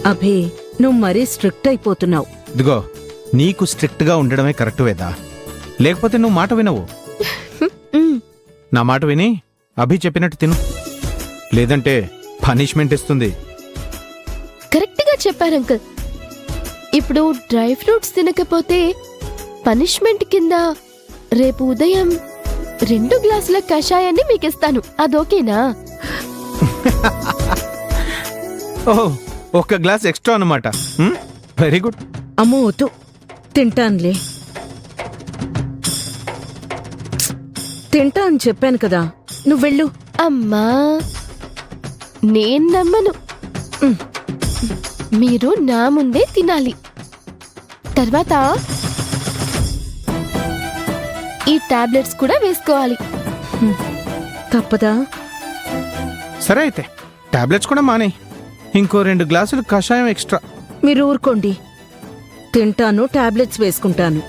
అభి, నువ్వు మరీ స్ట్రిక్ట్ అయిపోతున్నావు. ఇదిగో, నీకు స్ట్రిక్ట్ గా ఉండడమే కరెక్ట్ వేదా, లేకపోతే నువ్వు మాట వినవు. నా మాట విని అభి చెప్పినట్టు తిను, లేదంటే పనిష్మెంట్ ఇస్తుంది. కరెక్ట్ గా చెప్పారు అంకుల్. ఇప్పుడు డ్రై ఫ్రూట్స్ తినకపోతే పనిష్మెంట్ కింద రేపు ఉదయం 2 గ్లాసుల కషాయాన్ని మీకిస్తాను. అదోకేనా? ఓహో, 1 గ్లాస్ ఎక్స్ట్రా అన్నమాట. Very good. అమ్మో వద్దు, తింటానులే. తింటా అని చెప్పాను కదా, నువ్వెళ్ళు. అమ్మా, నేను నమ్మను. మీరు నా ముందే తినాలి. తర్వాత ఈ టాబ్లెట్స్ కూడా వేసుకోవాలి. తప్పదా? సరే అయితే టాబ్లెట్స్ కూడా మానే, ఇంకో 2 గ్లాసులు కషాయం ఎక్స్ట్రా. మీరు ఊరుకోండి, తింటాను, టాబ్లెట్స్ వేసుకుంటాను.